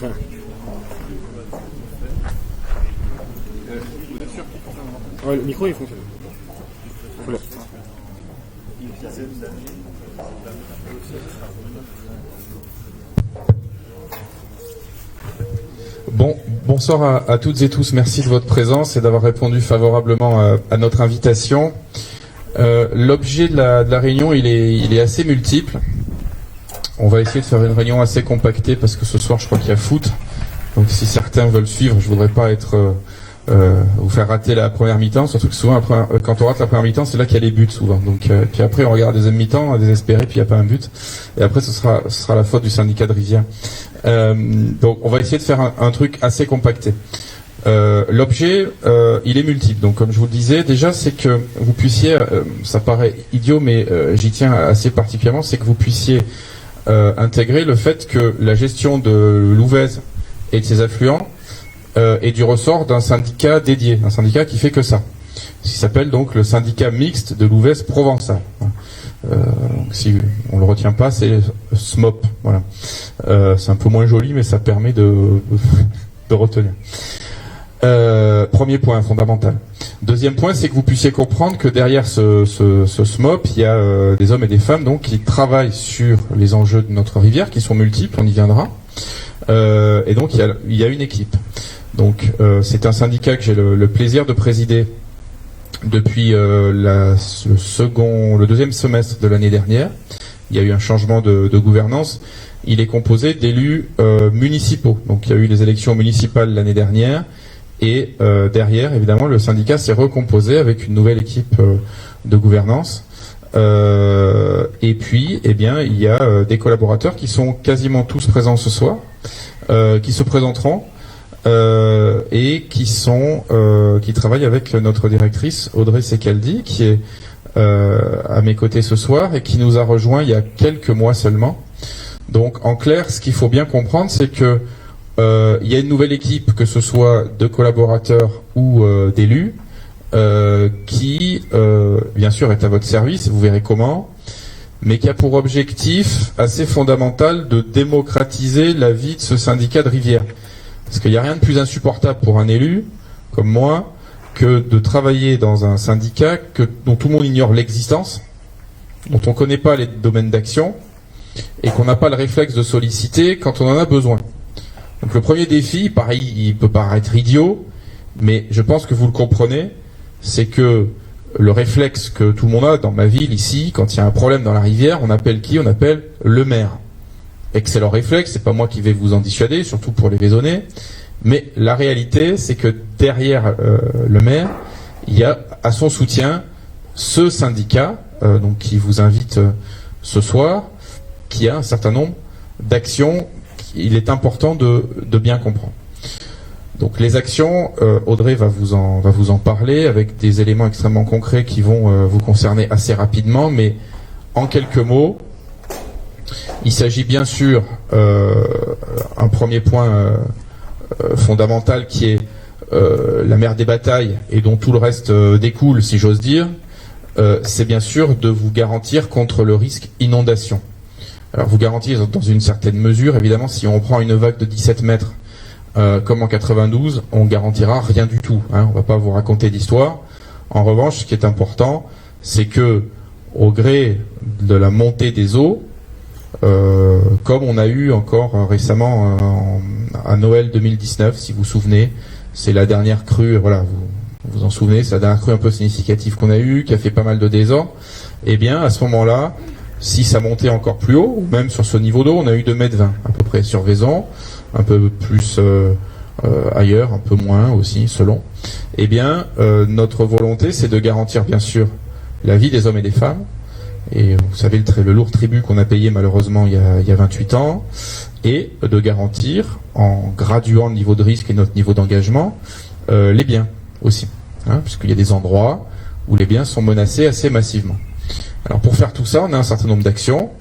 Ouais, le micro il fonctionne. Bonsoir à toutes et tous. Merci de votre présence et d'avoir répondu favorablement à notre invitation. L'objet de la réunion, il est assez multiple. On va essayer de faire une réunion assez compactée parce que ce soir, je crois qu'il y a foot. Donc, si certains veulent suivre, je voudrais pas vous faire rater la première mi-temps. Surtout que souvent, quand on rate la première mi-temps, c'est là qu'il y a les buts souvent. Donc, puis après, on regarde la deuxième mi-temps, désespéré, puis il n'y a pas un but. Et après, ce sera la faute du syndicat de Rivière. Donc, on va essayer de faire un truc assez compacté. L'objet, il est multiple. Donc, comme je vous le disais, déjà, c'est que vous puissiez, ça paraît idiot, mais j'y tiens assez particulièrement, c'est que vous puissiez intégrer le fait que la gestion de l'Ouvèze et de ses affluents est du ressort d'un syndicat dédié, un syndicat qui fait que ça, ce qui s'appelle donc le syndicat mixte de l'Ouvèze provençal. Si on le retient pas, c'est SMOP. Voilà. C'est un peu moins joli, mais ça permet de retenir. Premier point fondamental. Deuxième point, c'est que vous puissiez comprendre que derrière ce SMOP, il y a des hommes et des femmes donc qui travaillent sur les enjeux de notre rivière, qui sont multiples, on y viendra. Et donc il y a une équipe. Donc c'est un syndicat que j'ai le plaisir de présider depuis le deuxième semestre de l'année dernière. Il y a eu un changement de gouvernance. Il est composé d'élus municipaux. Donc il y a eu les élections municipales l'année dernière. Et derrière, évidemment, le syndicat s'est recomposé avec une nouvelle équipe de gouvernance. Et puis, eh bien, il y a des collaborateurs qui sont quasiment tous présents ce soir, qui se présenteront et qui travaillent avec notre directrice Audrey Secaldi, qui est à mes côtés ce soir et qui nous a rejoint il y a quelques mois seulement. Donc, en clair, ce qu'il faut bien comprendre, c'est que il y a une nouvelle équipe, que ce soit de collaborateurs ou d'élus, qui, bien sûr, est à votre service, vous verrez comment, mais qui a pour objectif assez fondamental de démocratiser la vie de ce syndicat de Rivière. Parce qu'il n'y a rien de plus insupportable pour un élu, comme moi, que de travailler dans un syndicat dont tout le monde ignore l'existence, dont on ne connaît pas les domaines d'action, et qu'on n'a pas le réflexe de solliciter quand on en a besoin. Donc le premier défi, pareil, il peut paraître idiot, mais je pense que vous le comprenez, c'est que le réflexe que tout le monde a dans ma ville ici, quand il y a un problème dans la rivière, on appelle qui? On appelle le maire. Excellent réflexe, c'est pas moi qui vais vous en dissuader, surtout pour les Vaisonnais, mais la réalité, c'est que derrière le maire, il y a à son soutien ce syndicat, donc qui vous invite ce soir, qui a un certain nombre d'actions. Il est important de bien comprendre. Donc les actions, Audrey va vous en parler avec des éléments extrêmement concrets qui vont vous concerner assez rapidement, mais en quelques mots, il s'agit bien sûr un premier point fondamental qui est la mère des batailles et dont tout le reste découle, si j'ose dire, c'est bien sûr de vous garantir contre le risque inondation. Alors vous garantir dans une certaine mesure, évidemment, si on prend une vague de 17 mètres comme en 92, on garantira rien du tout. On va pas vous raconter d'histoire. En revanche, ce qui est important, c'est que au gré de la montée des eaux, comme on a eu encore récemment à Noël 2019, si vous vous souvenez, c'est la dernière crue, voilà, vous vous en souvenez, c'est la dernière crue un peu significative qu'on a eue, qui a fait pas mal de désordre. Eh bien, à ce moment-là, si ça montait encore plus haut, ou même sur ce niveau d'eau, on a eu 2,20 m à peu près sur Vaison, un peu plus ailleurs, un peu moins aussi, selon. Eh bien, notre volonté, c'est de garantir, bien sûr, la vie des hommes et des femmes. Et vous savez, le lourd tribut qu'on a payé malheureusement il y a 28 ans, et de garantir, en graduant le niveau de risque et notre niveau d'engagement, les biens aussi. Puisqu'il y a des endroits où les biens sont menacés assez massivement. Alors pour faire tout ça, on a un certain nombre d'actions.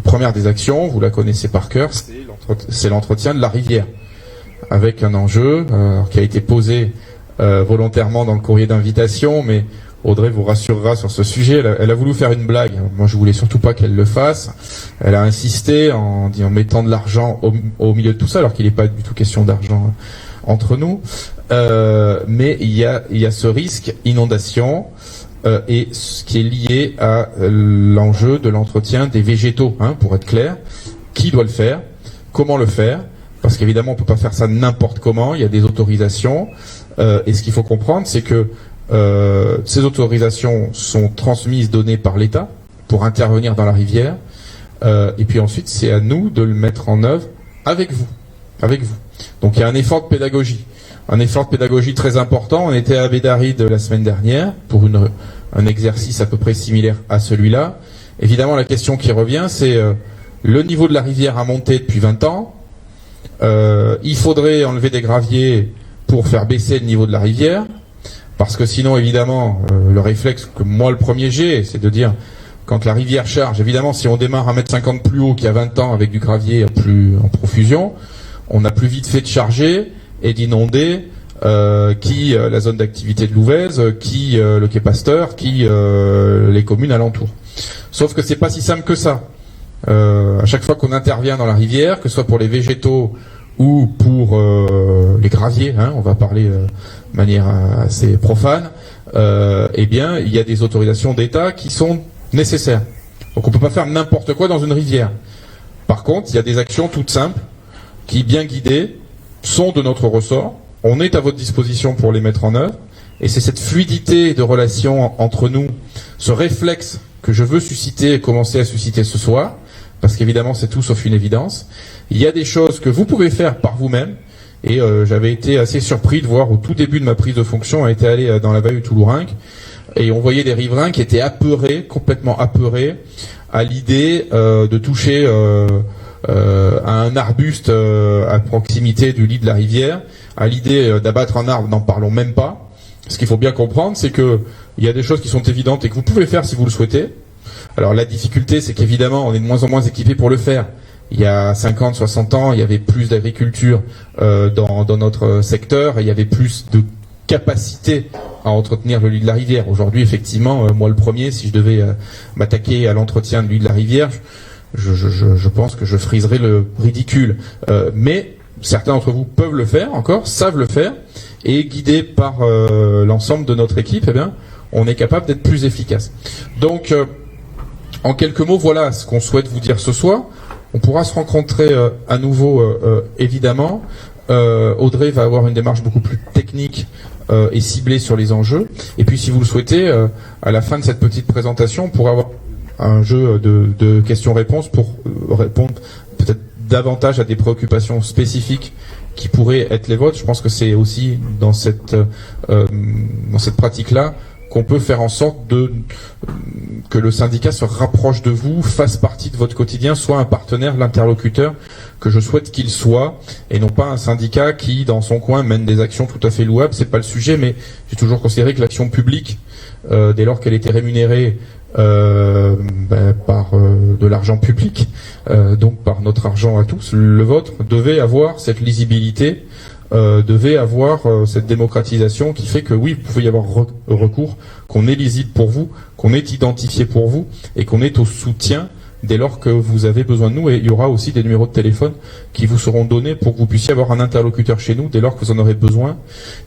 Première des actions, vous la connaissez par cœur, c'est l'entretien de la rivière, avec un enjeu qui a été posé volontairement dans le courrier d'invitation, mais Audrey vous rassurera sur ce sujet. Elle a voulu faire une blague. Moi, je voulais surtout pas qu'elle le fasse. Elle a insisté en mettant de l'argent au milieu de tout ça, alors qu'il n'est pas du tout question d'argent entre nous. Mais il y a ce risque inondation et ce qui est lié à l'enjeu de l'entretien des végétaux, pour être clair. Qui doit le faire? Comment le faire? Parce qu'évidemment, on peut pas faire ça n'importe comment. Il y a des autorisations. Et ce qu'il faut comprendre, c'est que ces autorisations sont transmises, données par l'État pour intervenir dans la rivière. Et puis ensuite, c'est à nous de le mettre en œuvre avec vous. Donc il y a un effort de pédagogie. Un effort de pédagogie très important. On était à Bédaride la semaine dernière pour un exercice à peu près similaire à celui-là. Évidemment, la question qui revient, c'est le niveau de la rivière a monté depuis 20 ans. Il faudrait enlever des graviers pour faire baisser le niveau de la rivière. Parce que sinon, évidemment, le réflexe que moi, le premier j'ai, c'est de dire, quand la rivière charge, évidemment, si on démarre à 1,50 m plus haut qu'il y a 20 ans avec du gravier plus en profusion, on a plus vite fait de charger et d'inonder la zone d'activité de Louvèze, le quai Pasteur, les communes alentours. Sauf que c'est pas si simple que ça. À chaque fois qu'on intervient dans la rivière, que ce soit pour les végétaux ou pour les graviers, on va parler de manière assez profane, eh bien, il y a des autorisations d'État qui sont nécessaires. Donc on peut pas faire n'importe quoi dans une rivière. Par contre, il y a des actions toutes simples qui, bien guidées, sont de notre ressort. On est à votre disposition pour les mettre en œuvre. Et c'est cette fluidité de relation entre nous, ce réflexe que je veux susciter et commencer à susciter ce soir, parce qu'évidemment c'est tout sauf une évidence. Il y a des choses que vous pouvez faire par vous-même, et j'avais été assez surpris de voir au tout début de ma prise de fonction, on était allé dans la vallée du Toulourenc, et on voyait des riverains qui étaient apeurés, complètement apeurés, à l'idée de toucher à un arbuste à proximité du lit de la rivière, à l'idée d'abattre un arbre, n'en parlons même pas. Ce qu'il faut bien comprendre, c'est que il y a des choses qui sont évidentes et que vous pouvez faire si vous le souhaitez. Alors la difficulté, c'est qu'évidemment, on est de moins en moins équipé pour le faire. Il y a 50, 60 ans, il y avait plus d'agriculture dans notre secteur, et il y avait plus de capacité à entretenir le lit de la rivière. Aujourd'hui, effectivement, moi le premier, si je devais m'attaquer à l'entretien du lit de la rivière, je pense que je friserais le ridicule. Mais certains d'entre vous peuvent le faire encore, savent le faire, et guidés par l'ensemble de notre équipe, eh bien, on est capable d'être plus efficace. Donc, en quelques mots, voilà ce qu'on souhaite vous dire ce soir. On pourra se rencontrer à nouveau, évidemment. Audrey va avoir une démarche beaucoup plus technique et ciblée sur les enjeux. Et puis, si vous le souhaitez, à la fin de cette petite présentation, on pourra avoir un jeu de questions-réponses pour répondre peut-être davantage à des préoccupations spécifiques qui pourraient être les vôtres. Je pense que c'est aussi dans cette pratique-là qu'on peut faire en sorte que le syndicat se rapproche de vous, fasse partie de votre quotidien, soit un partenaire, l'interlocuteur que je souhaite qu'il soit, et non pas un syndicat qui, dans son coin, mène des actions tout à fait louables. C'est pas le sujet, mais j'ai toujours considéré que l'action publique, dès lors qu'elle était rémunérée par de l'argent public, donc par notre argent à tous, le vôtre, devait avoir cette lisibilité, devait avoir cette démocratisation qui fait que oui, vous pouvez y avoir recours, qu'on est lisible pour vous, qu'on est identifié pour vous, et qu'on est au soutien dès lors que vous avez besoin de nous. Et il y aura aussi des numéros de téléphone qui vous seront donnés pour que vous puissiez avoir un interlocuteur chez nous dès lors que vous en aurez besoin.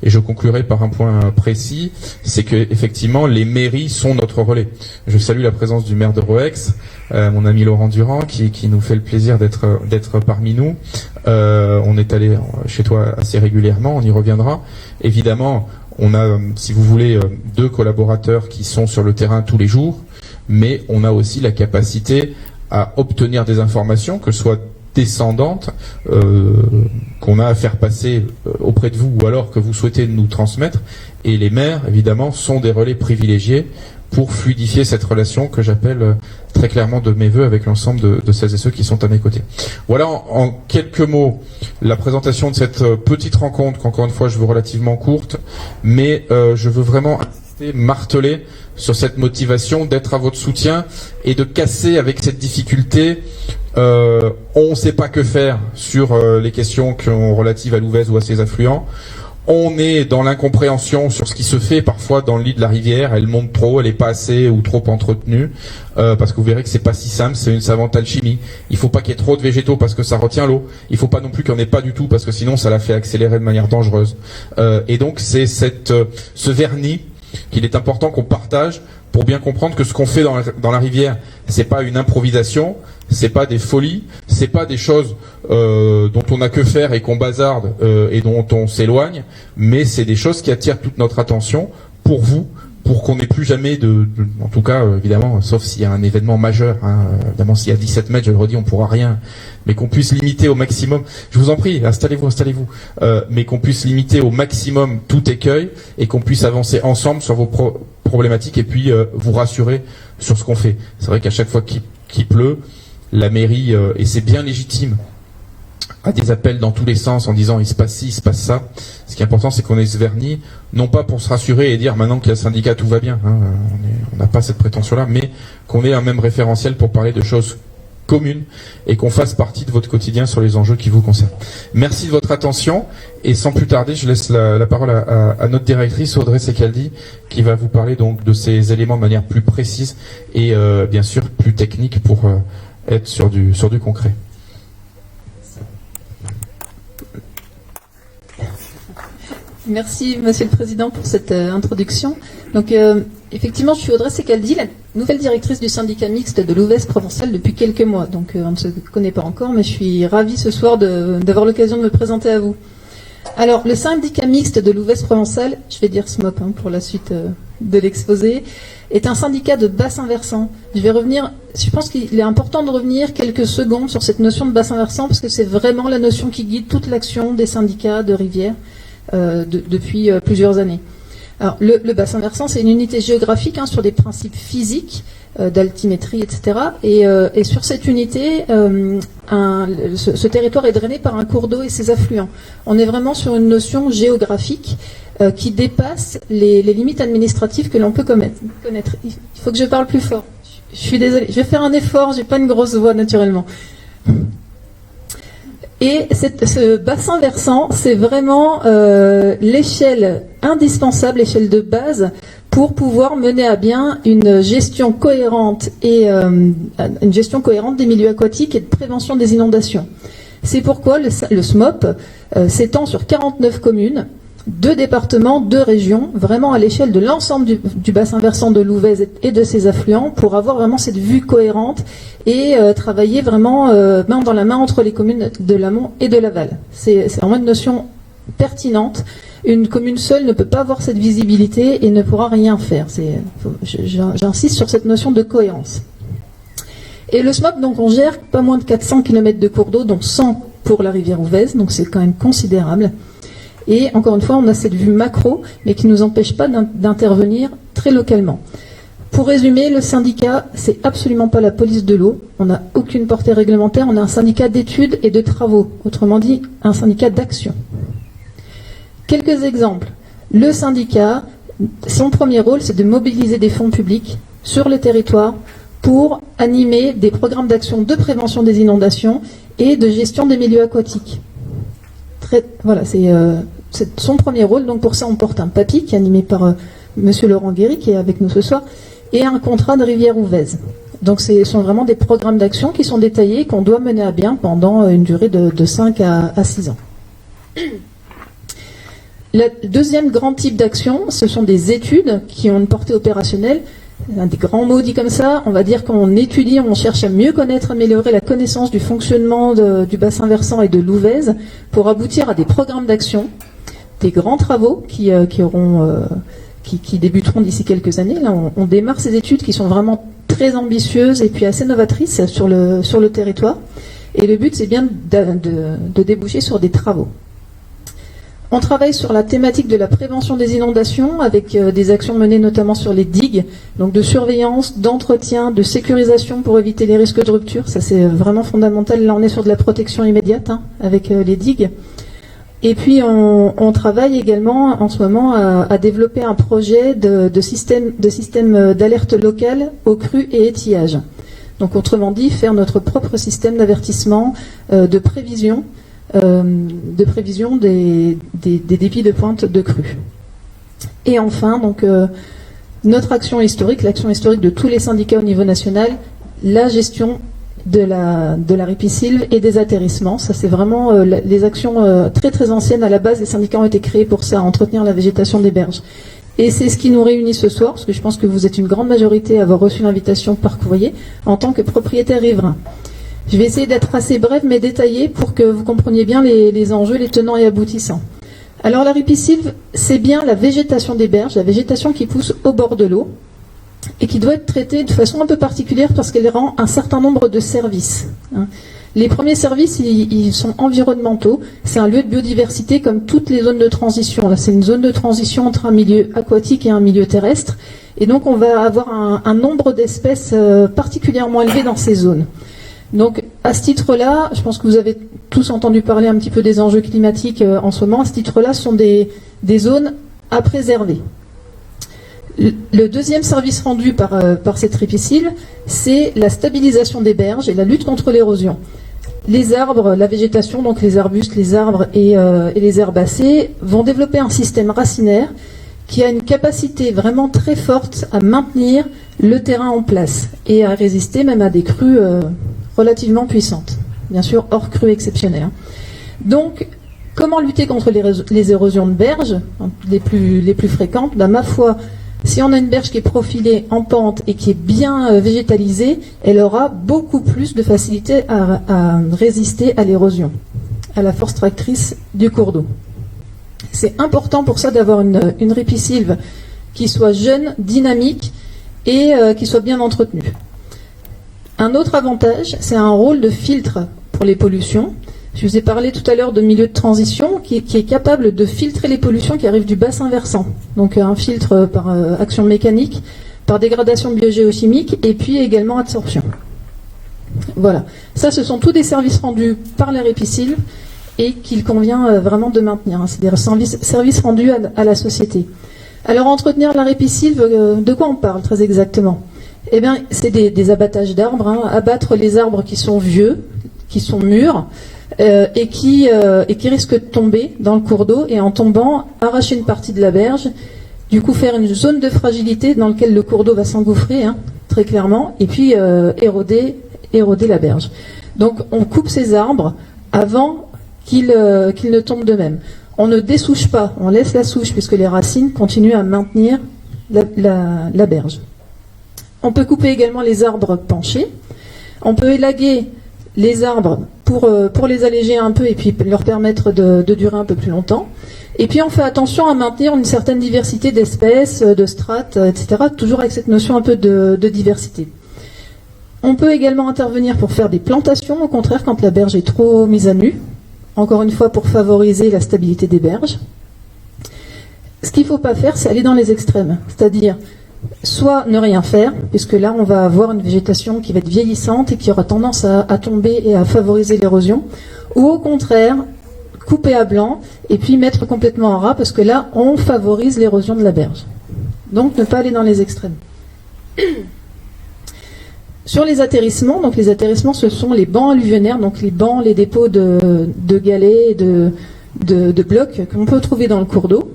Et je conclurai par un point précis, c'est que effectivement les mairies sont notre relais. Je salue la présence du maire de Roex, mon ami Laurent Durand, qui nous fait le plaisir d'être parmi nous. On est allé chez toi assez régulièrement, on y reviendra. Évidemment, on a, si vous voulez, 2 collaborateurs qui sont sur le terrain tous les jours, mais on a aussi la capacité à obtenir des informations, que ce soit descendantes, qu'on a à faire passer auprès de vous, ou alors que vous souhaitez nous transmettre. Et les maires, évidemment, sont des relais privilégiés pour fluidifier cette relation que j'appelle très clairement de mes voeux avec l'ensemble de celles et ceux qui sont à mes côtés. Voilà en quelques mots la présentation de cette petite rencontre, qu'encore une fois je veux relativement courte, mais je veux vraiment insister, marteler sur cette motivation d'être à votre soutien et de casser avec cette difficulté. On ne sait pas que faire sur les questions relatives à Louvèze ou à ses affluents. On est dans l'incompréhension sur ce qui se fait parfois dans le lit de la rivière. Elle monte trop, elle est pas assez ou trop entretenue, parce que vous verrez que c'est pas si simple, c'est une savante alchimie. Il faut pas qu'il y ait trop de végétaux parce que ça retient l'eau. Il faut pas non plus qu'il n'y en ait pas du tout parce que sinon ça la fait accélérer de manière dangereuse. Et donc c'est ce vernis qu'il est important qu'on partage pour bien comprendre que ce qu'on fait dans la rivière, c'est pas une improvisation, c'est pas des folies, c'est pas des choses dont on n'a que faire et qu'on bazarde et dont on s'éloigne, mais c'est des choses qui attirent toute notre attention pour vous, pour qu'on n'ait plus jamais en tout cas évidemment, sauf s'il y a un événement majeur, hein, évidemment s'il y a 17 mètres, je le redis, on pourra rien, mais qu'on puisse limiter au maximum, je vous en prie, installez-vous, mais qu'on puisse limiter au maximum tout écueil et qu'on puisse avancer ensemble sur vos problématiques et puis vous rassurer sur ce qu'on fait. C'est vrai qu'à chaque fois qu'il pleut, la mairie, et c'est bien légitime, a des appels dans tous les sens en disant il se passe ci, il se passe ça. Ce qui est important, c'est qu'on ait ce vernis, non pas pour se rassurer et dire maintenant qu'il y a le syndicat, tout va bien, hein, on n'a pas cette prétention-là, mais qu'on ait un même référentiel pour parler de choses communes et qu'on fasse partie de votre quotidien sur les enjeux qui vous concernent. Merci de votre attention et sans plus tarder, je laisse la parole à notre directrice Audrey Secaldi qui va vous parler donc de ces éléments de manière plus précise et bien sûr plus technique pour être sur du concret. Merci Monsieur le Président pour cette introduction. Donc effectivement, je suis Audrey Secaldi, la nouvelle directrice du syndicat mixte de l'Ouvèze provençal depuis quelques mois. Donc on ne se connaît pas encore, mais je suis ravie ce soir d'avoir l'occasion de me présenter à vous. Alors le syndicat mixte de l'Ouvèze provençal, je vais dire SMOP pour la suite de l'exposé, est un syndicat de bassin versant. Je pense qu'il est important de revenir quelques secondes sur cette notion de bassin versant parce que c'est vraiment la notion qui guide toute l'action des syndicats de rivière depuis plusieurs années. Alors, le bassin versant, c'est une unité géographique sur des principes physiques, d'altimétrie, etc. Et sur cette unité, ce territoire est drainé par un cours d'eau et ses affluents. On est vraiment sur une notion géographique qui dépasse les limites administratives que l'on peut connaître. Il faut que je parle plus fort. Je suis désolée. Je vais faire un effort, j'ai pas une grosse voix naturellement. Et ce bassin versant, c'est vraiment l'échelle indispensable, l'échelle de base, pour pouvoir mener à bien une gestion cohérente des milieux aquatiques et de prévention des inondations. C'est pourquoi le SMOP s'étend sur 49 communes, 2 départements, 2 régions, vraiment à l'échelle de l'ensemble du bassin versant de l'Ouvèze et de ses affluents, pour avoir vraiment cette vue cohérente et travailler vraiment main dans la main entre les communes de l'amont et de l'aval. C'est vraiment une notion pertinente. Une commune seule ne peut pas avoir cette visibilité et ne pourra rien faire. J'insiste sur cette notion de cohérence. Et le SMOP, donc, on gère pas moins de 400 km de cours d'eau, dont 100 pour la rivière Ouvèze, donc c'est quand même considérable. Et encore une fois, on a cette vue macro, mais qui ne nous empêche pas d'intervenir très localement. Pour résumer, le syndicat, c'est absolument pas la police de l'eau. On n'a aucune portée réglementaire. On a un syndicat d'études et de travaux. Autrement dit, un syndicat d'action. Quelques exemples. Le syndicat, son premier rôle, c'est de mobiliser des fonds publics sur le territoire pour animer des programmes d'action de prévention des inondations et de gestion des milieux aquatiques. Voilà, c'est son premier rôle. Donc pour ça, on porte un papier qui est animé par Monsieur Laurent Guéry, qui est avec nous ce soir, et un contrat de rivière Ouvèze. Donc ce sont vraiment des programmes d'action qui sont détaillés et qu'on doit mener à bien pendant une durée de 5 à 6 ans. Le deuxième grand type d'action, ce sont des études qui ont une portée opérationnelle. Un des grands mots dit comme ça, on va dire qu'on étudie, on cherche à mieux connaître, améliorer la connaissance du fonctionnement du bassin versant et de l'Ouvèze pour aboutir à des programmes d'action, des grands travaux qui débuteront d'ici quelques années. Là, on démarre ces études qui sont vraiment très ambitieuses et puis assez novatrices sur le territoire. Et le but, c'est bien de déboucher sur des travaux. On travaille sur la thématique de la prévention des inondations avec des actions menées notamment sur les digues, donc de surveillance, d'entretien, de sécurisation pour éviter les risques de rupture. Ça, c'est vraiment fondamental. Là, on est sur de la protection immédiate avec les digues. Et puis, on travaille également en ce moment à développer un projet de système d'alerte locale aux crues et étiages. Donc, autrement dit, faire notre propre système d'avertissement, de prévision, de prévision des débits de pointe de crue. Et enfin, donc, notre action historique, l'action historique de tous les syndicats au niveau national, la gestion de la ripisylve et des atterrissements. Ça, c'est vraiment les actions très très anciennes. À la base, les syndicats ont été créés pour ça, entretenir la végétation des berges. Et c'est ce qui nous réunit ce soir, parce que je pense que vous êtes une grande majorité à avoir reçu l'invitation par courrier en tant que propriétaire riverain. Je vais essayer d'être assez brève mais détaillée pour que vous compreniez bien les enjeux, les tenants et aboutissants. Alors la ripisylve, c'est bien la végétation des berges, la végétation qui pousse au bord de l'eau, et qui doit être traitée de façon un peu particulière parce qu'elle rend un certain nombre de services. Les premiers services, ils sont environnementaux. C'est un lieu de biodiversité comme toutes les zones de transition. Là, c'est une zone de transition entre un milieu aquatique et un milieu terrestre. Et donc, on va avoir un nombre d'espèces particulièrement élevé dans ces zones. Donc, à ce titre-là, je pense que vous avez tous entendu parler un petit peu des enjeux climatiques en ce moment. À ce titre-là, ce sont des zones à préserver. Le deuxième service rendu par cette ripisylve, c'est la stabilisation des berges et la lutte contre l'érosion. Les arbres, la végétation, donc les arbustes, les arbres et les herbacées, vont développer un système racinaire qui a une capacité vraiment très forte à maintenir le terrain en place et à résister même à des crues relativement puissantes. Bien sûr, hors crues exceptionnelles. Donc, comment lutter contre les érosions de berges, les plus fréquentes? Ma foi, si on a une berge qui est profilée en pente et qui est bien végétalisée, elle aura beaucoup plus de facilité à résister à l'érosion, à la force tractrice du cours d'eau. C'est important pour ça d'avoir une ripisylve qui soit jeune, dynamique et qui soit bien entretenue. Un autre avantage, c'est un rôle de filtre pour les pollutions. Je vous ai parlé tout à l'heure de milieu de transition qui est capable de filtrer les pollutions qui arrivent du bassin versant. Donc un filtre par action mécanique, par dégradation biogéochimique et puis également absorption. Voilà. Ça, ce sont tous des services rendus par la ripisylve et qu'il convient vraiment de maintenir. C'est des services rendus à la société. Alors entretenir la ripisylve, de quoi on parle très exactement? Eh bien, c'est des abattages d'arbres. Abattre les arbres qui sont vieux, qui sont mûrs, et qui risque de tomber dans le cours d'eau et en tombant, arracher une partie de la berge, du coup faire une zone de fragilité dans laquelle le cours d'eau va s'engouffrer, très clairement, et puis éroder la berge. Donc on coupe ces arbres avant qu'ils ne tombent d'eux-mêmes. On ne dessouche pas, on laisse la souche puisque les racines continuent à maintenir la berge. On peut couper également les arbres penchés. On peut élaguer les arbres pour les alléger un peu et puis leur permettre de durer un peu plus longtemps. Et puis on fait attention à maintenir une certaine diversité d'espèces, de strates, etc. Toujours avec cette notion un peu de diversité. On peut également intervenir pour faire des plantations, au contraire, quand la berge est trop mise à nu. Encore une fois, pour favoriser la stabilité des berges. Ce qu'il ne faut pas faire, c'est aller dans les extrêmes. C'est-à-dire, soit ne rien faire, puisque là, on va avoir une végétation qui va être vieillissante et qui aura tendance à tomber et à favoriser l'érosion. Ou au contraire, couper à blanc et puis mettre complètement en ras, parce que là, on favorise l'érosion de la berge. Donc, ne pas aller dans les extrêmes. Sur les atterrissements, donc les atterrissements, ce sont les bancs alluvionnaires, donc les bancs, les dépôts de galets, de blocs qu'on peut trouver dans le cours d'eau.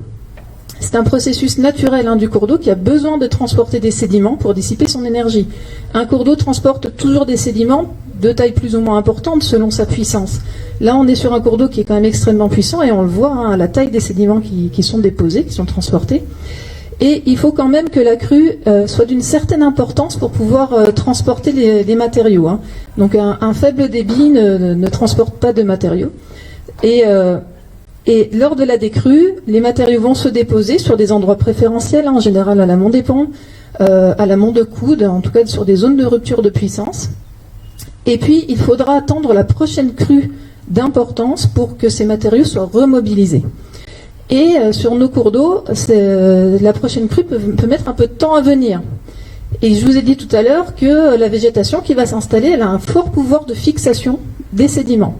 C'est un processus naturel du cours d'eau qui a besoin de transporter des sédiments pour dissiper son énergie. Un cours d'eau transporte toujours des sédiments de taille plus ou moins importante selon sa puissance. Là, on est sur un cours d'eau qui est quand même extrêmement puissant et on le voit à la taille des sédiments qui sont déposés, qui sont transportés. Et il faut quand même que la crue soit d'une certaine importance pour pouvoir transporter les matériaux. Donc un faible débit ne transporte pas de matériaux. Et lors de la décrue, les matériaux vont se déposer sur des endroits préférentiels, en général à l'amont des ponts, à l'amont de coude, en tout cas sur des zones de rupture de puissance. Et puis il faudra attendre la prochaine crue d'importance pour que ces matériaux soient remobilisés. Et sur nos cours d'eau, la prochaine crue peut mettre un peu de temps à venir. Et je vous ai dit tout à l'heure que la végétation qui va s'installer, elle a un fort pouvoir de fixation des sédiments.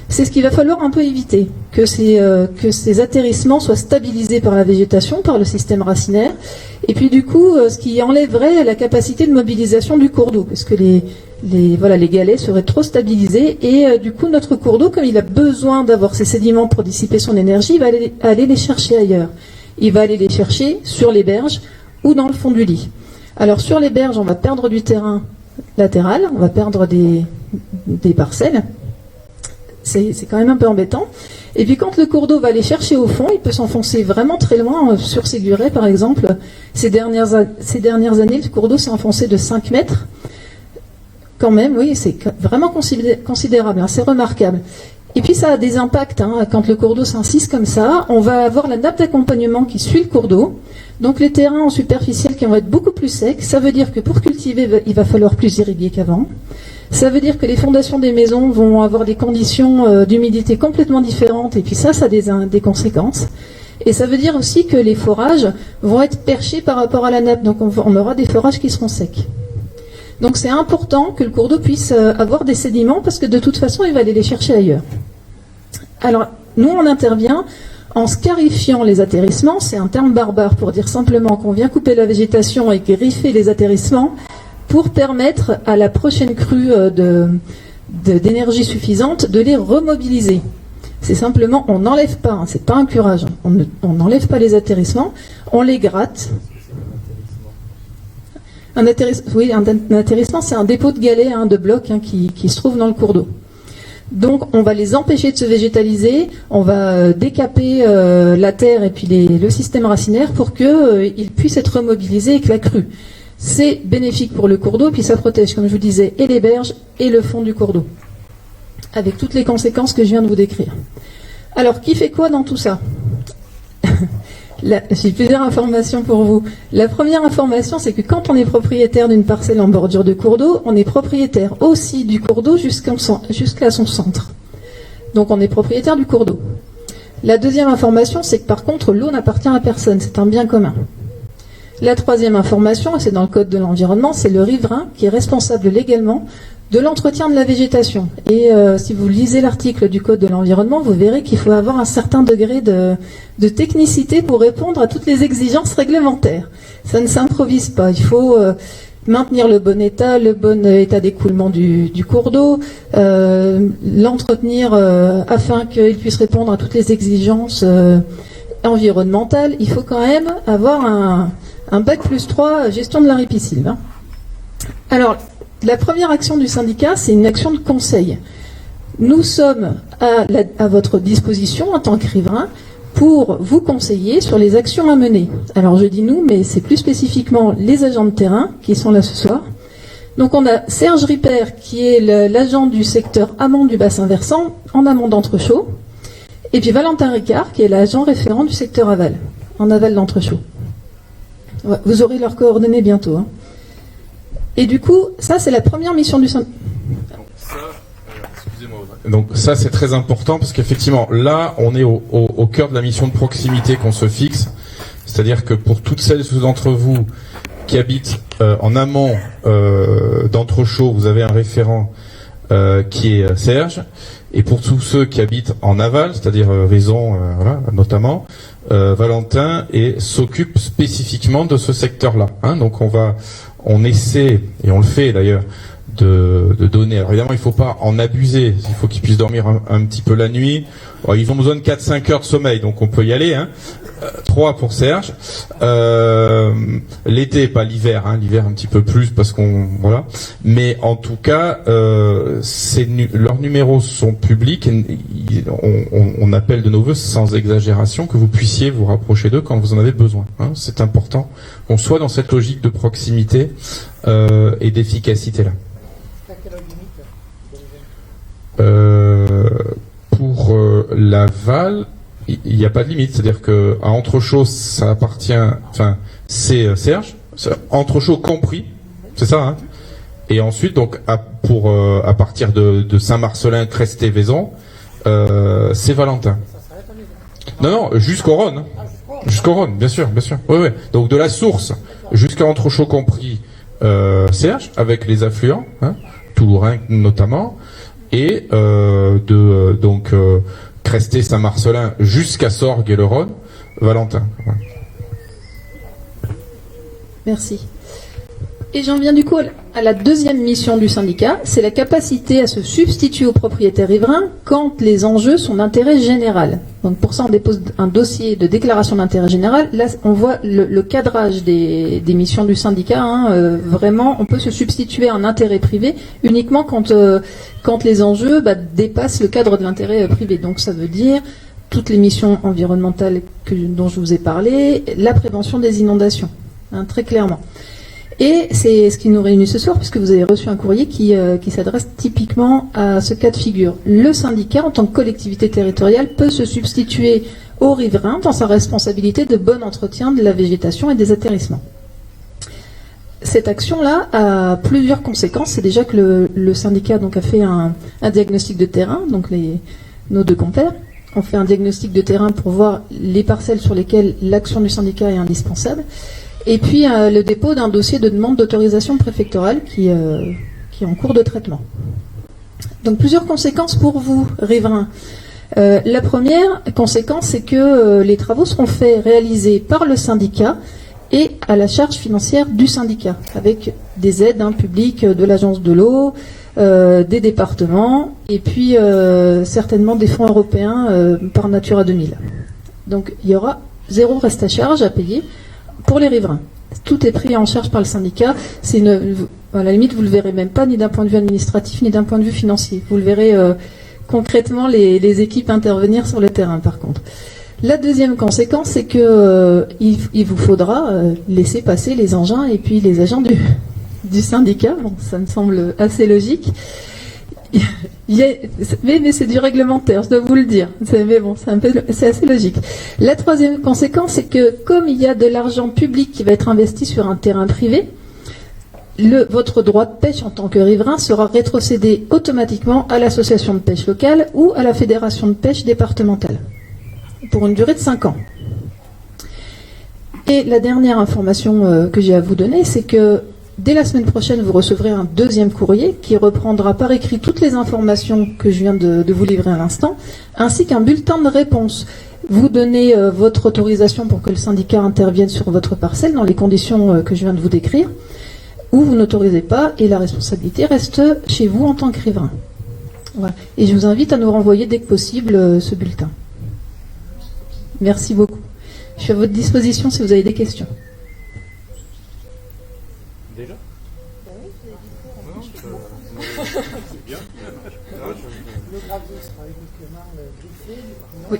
C'est ce qu'il va falloir un peu éviter, que ces atterrissements soient stabilisés par la végétation, par le système racinaire, et puis du coup, ce qui enlèverait la capacité de mobilisation du cours d'eau, parce que les galets seraient trop stabilisés et du coup notre cours d'eau, comme il a besoin d'avoir ces sédiments pour dissiper son énergie, il va aller les chercher ailleurs. Il va aller les chercher sur les berges ou dans le fond du lit. Alors sur les berges, on va perdre du terrain latéral, on va perdre des parcelles. C'est quand même un peu embêtant. Et puis quand le cours d'eau va aller chercher au fond, il peut s'enfoncer vraiment très loin. Sur Ségurey, par exemple, ces dernières années, le cours d'eau s'est enfoncé de 5 mètres. Quand même, oui, c'est vraiment considérable, hein, c'est remarquable. Et puis ça a des impacts, hein, quand le cours d'eau s'insiste comme ça, on va avoir la nappe d'accompagnement qui suit le cours d'eau. Donc les terrains en superficiel qui vont être beaucoup plus secs, ça veut dire que pour cultiver, il va falloir plus irriguer qu'avant. Ça veut dire que les fondations des maisons vont avoir des conditions d'humidité complètement différentes, et puis ça a des conséquences. Et ça veut dire aussi que les forages vont être perchés par rapport à la nappe, donc on aura des forages qui seront secs. Donc c'est important que le cours d'eau puisse avoir des sédiments, parce que de toute façon, il va aller les chercher ailleurs. Alors, nous, on intervient en scarifiant les atterrissements. C'est un terme barbare pour dire simplement qu'on vient couper la végétation et griffer les atterrissements pour permettre à la prochaine crue d'énergie suffisante de les remobiliser. C'est simplement, on n'enlève pas, hein, c'est pas un curage, on n'enlève pas les atterrissements, on les gratte. Un atterrissement, c'est un dépôt de galets, hein, de blocs, hein, qui se trouve dans le cours d'eau. Donc, on va les empêcher de se végétaliser, on va décaper la terre et puis le système racinaire pour qu'ils puissent être remobilisés avec la crue. C'est bénéfique pour le cours d'eau, puis ça protège, comme je vous disais, et les berges et le fond du cours d'eau, avec toutes les conséquences que je viens de vous décrire. Alors, qui fait quoi dans tout ça ? J'ai plusieurs informations pour vous. La première information, c'est que quand on est propriétaire d'une parcelle en bordure de cours d'eau, on est propriétaire aussi du cours d'eau jusqu'à son centre. Donc on est propriétaire du cours d'eau. La deuxième information, c'est que par contre, l'eau n'appartient à personne, c'est un bien commun. La troisième information, et c'est dans le Code de l'environnement, c'est le riverain qui est responsable légalement de l'entretien de la végétation. Et si vous lisez l'article du Code de l'environnement, vous verrez qu'il faut avoir un certain degré de technicité pour répondre à toutes les exigences réglementaires. Ça ne s'improvise pas. Il faut maintenir le bon état d'écoulement du cours d'eau, l'entretenir afin qu'il puisse répondre à toutes les exigences environnementales. Il faut quand même avoir un bac plus 3 gestion de la ripisylve. Hein. Alors, la première action du syndicat, c'est une action de conseil. Nous sommes à votre disposition en tant que riverain pour vous conseiller sur les actions à mener. Alors je dis nous, mais c'est plus spécifiquement les agents de terrain qui sont là ce soir. Donc on a Serge Ripper qui est l'agent du secteur amont du bassin versant, en amont d'Entrechaux, et puis Valentin Ricard qui est l'agent référent du secteur aval, en aval d'Entrechaux. Ouais, vous aurez leurs coordonnées bientôt. Hein. Et du coup, ça c'est la première mission du syndicat. Donc ça c'est très important parce qu'effectivement là on est au cœur de la mission de proximité qu'on se fixe, c'est-à-dire que pour toutes celles et ceux d'entre vous qui habitent en amont d'Entrechaux, vous avez un référent qui est Serge, et pour tous ceux qui habitent en aval, c'est-à-dire Vaison voilà, notamment, Valentin s'occupe spécifiquement de ce secteur-là. Hein, donc on essaie, et on le fait d'ailleurs, de donner. Alors évidemment, il ne faut pas en abuser. Il faut qu'ils puissent dormir un petit peu la nuit. Alors, ils ont besoin de 4-5 heures de sommeil, donc on peut y aller. Hein. 3 pour Serge. L'été, pas l'hiver. Hein. L'hiver un petit peu plus parce qu'on voilà. Mais en tout cas, leurs numéros sont publics. Et on appelle de nos voeux, sans exagération, que vous puissiez vous rapprocher d'eux quand vous en avez besoin. Hein. C'est important qu'on soit dans cette logique de proximité et d'efficacité là. Pour l'aval, il n'y a pas de limite, c'est-à-dire que à Entrechaux, ça appartient, enfin, c'est Serge, Entrechaux compris, c'est ça, hein. Et ensuite, donc, à partir de Saint-Marcelin, Cresté, Vaison, c'est Valentin. Non, jusqu'au Rhône, jusqu'au Rhône, bien sûr. Oui. Donc de la source jusqu'à Entrechaux compris, Serge, avec les affluents, hein, Toulourin notamment. Et donc Cresté, Saint-Marcelin jusqu'à Sorgues et le Rhône, Valentin. Ouais. Merci. Et j'en viens du coup à la deuxième mission du syndicat, c'est la capacité à se substituer aux propriétaires riverains quand les enjeux sont d'intérêt général. Donc pour ça, on dépose un dossier de déclaration d'intérêt général. Là, on voit le cadrage des missions du syndicat. Vraiment, on peut se substituer à un intérêt privé uniquement quand les enjeux dépassent le cadre de l'intérêt privé. Donc ça veut dire toutes les missions environnementales dont je vous ai parlé, la prévention des inondations, très clairement. Et c'est ce qui nous réunit ce soir, puisque vous avez reçu un courrier qui s'adresse typiquement à ce cas de figure. Le syndicat, en tant que collectivité territoriale, peut se substituer aux riverains dans sa responsabilité de bon entretien de la végétation et des atterrissements. Cette action-là a plusieurs conséquences. C'est déjà que le syndicat donc, a fait un diagnostic de terrain, donc nos deux compères ont fait un diagnostic de terrain pour voir les parcelles sur lesquelles l'action du syndicat est indispensable. Et puis le dépôt d'un dossier de demande d'autorisation préfectorale qui est en cours de traitement. Donc plusieurs conséquences pour vous, riverains. La première conséquence, c'est que les travaux seront réalisés par le syndicat et à la charge financière du syndicat, avec des aides publiques de l'agence de l'eau, des départements, et puis certainement des fonds européens par Natura 2000. Donc il y aura 0 reste à charge à payer pour les riverains. Tout est pris en charge par le syndicat. À la limite, vous ne le verrez même pas, ni d'un point de vue administratif, ni d'un point de vue financier. Vous le verrez concrètement les équipes intervenir sur le terrain, par contre. La deuxième conséquence, c'est que il vous faudra laisser passer les engins et puis les agents du syndicat. Bon, ça me semble assez logique. Mais c'est du réglementaire, je dois vous le dire. Mais bon, c'est assez logique. La troisième conséquence, c'est que comme il y a de l'argent public qui va être investi sur un terrain privé, votre droit de pêche en tant que riverain sera rétrocédé automatiquement à l'association de pêche locale ou à la fédération de pêche départementale pour une durée de 5 ans. Et la dernière information que j'ai à vous donner, c'est que dès la semaine prochaine, vous recevrez un deuxième courrier qui reprendra par écrit toutes les informations que je viens de vous livrer à l'instant, ainsi qu'un bulletin de réponse. Vous donnez votre autorisation pour que le syndicat intervienne sur votre parcelle dans les conditions que je viens de vous décrire, ou vous n'autorisez pas et la responsabilité reste chez vous en tant que riverain. Voilà. Et je vous invite à nous renvoyer dès que possible ce bulletin. Merci beaucoup. Je suis à votre disposition si vous avez des questions. Déjà ? Oui.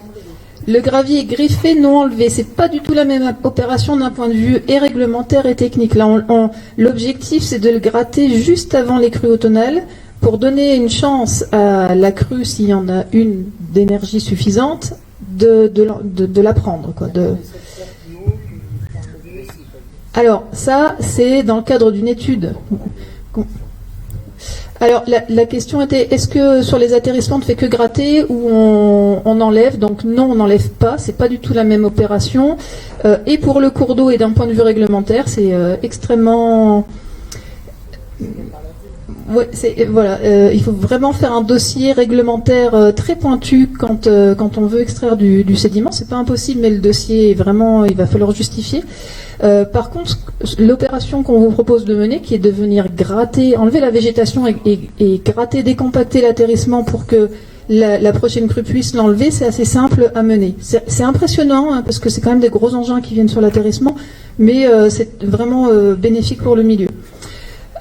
Le gravier est griffé, non enlevé. C'est pas du tout la même opération d'un point de vue et réglementaire et technique. Là, l'objectif, c'est de le gratter juste avant les crues automnales pour donner une chance à la crue, s'il y en a une d'énergie suffisante, de la prendre, quoi. Alors, ça, c'est dans le cadre d'une étude. Alors, la question était, est-ce que sur les atterrissements, on ne fait que gratter ou on enlève? Donc non, on n'enlève pas, c'est pas du tout la même opération. Et pour le cours d'eau et d'un point de vue réglementaire, c'est extrêmement... Ouais, il faut vraiment faire un dossier réglementaire très pointu quand on veut extraire du sédiment. C'est pas impossible, mais le dossier, vraiment, il va falloir justifier. Par contre, l'opération qu'on vous propose de mener, qui est de venir gratter, enlever la végétation et gratter, décompacter l'atterrissement pour que la prochaine crue puisse l'enlever, c'est assez simple à mener. C'est impressionnant, hein, parce que c'est quand même des gros engins qui viennent sur l'atterrissement, mais c'est vraiment bénéfique pour le milieu.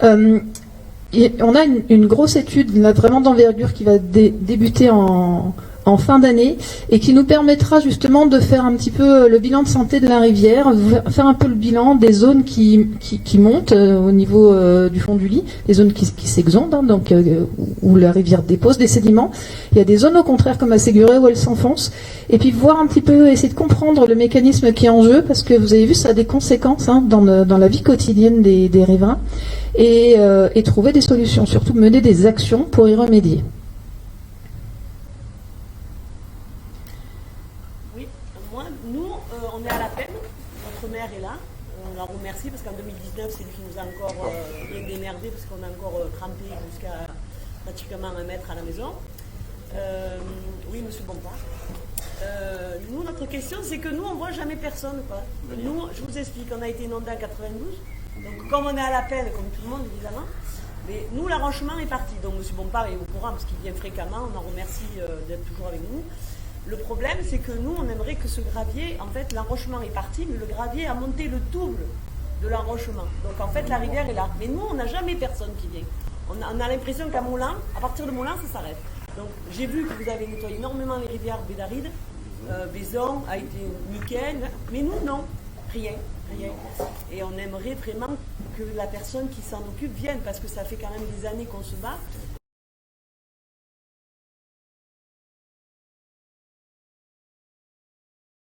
On a une grosse étude là, vraiment d'envergure qui va débuter en fin d'année et qui nous permettra justement de faire un petit peu le bilan de santé de la rivière, faire un peu le bilan des zones qui montent au niveau du fond du lit, les zones qui s'exondent, hein, donc où la rivière dépose des sédiments. Il y a des zones au contraire comme à Séguré où elle s'enfonce, et puis voir un petit peu, essayer de comprendre le mécanisme qui est en jeu, parce que vous avez vu, ça a des conséquences hein, dans la vie quotidienne des riverains, et trouver des solutions, surtout mener des actions pour y remédier. On est à la peine, notre maire est là, on la remercie parce qu'en 2019 c'est lui qui nous a encore bien démerdé parce qu'on a encore trempé jusqu'à pratiquement 1 mètre à la maison. Oui, monsieur Bompard. Nous, notre question c'est que nous on ne voit jamais personne, quoi. Nous, je vous explique, on a été inondé en 92, Donc comme on est à l'appel, comme tout le monde évidemment, mais nous l'arranchement est parti. Donc M. Bompard est au courant parce qu'il vient fréquemment, on en remercie d'être toujours avec nous. Le problème c'est que nous on aimerait que ce gravier, en fait l'enrochement est parti, mais le gravier a monté le double de l'enrochement. Donc en fait la rivière est là. Mais nous on n'a jamais personne qui vient. On a l'impression qu'à Moulins, à partir de Moulins ça s'arrête. Donc j'ai vu que vous avez nettoyé énormément les rivières Bédaride, Vaison a été nickel, mais nous non, rien. Et on aimerait vraiment que la personne qui s'en occupe vienne, parce que ça fait quand même des années qu'on se bat.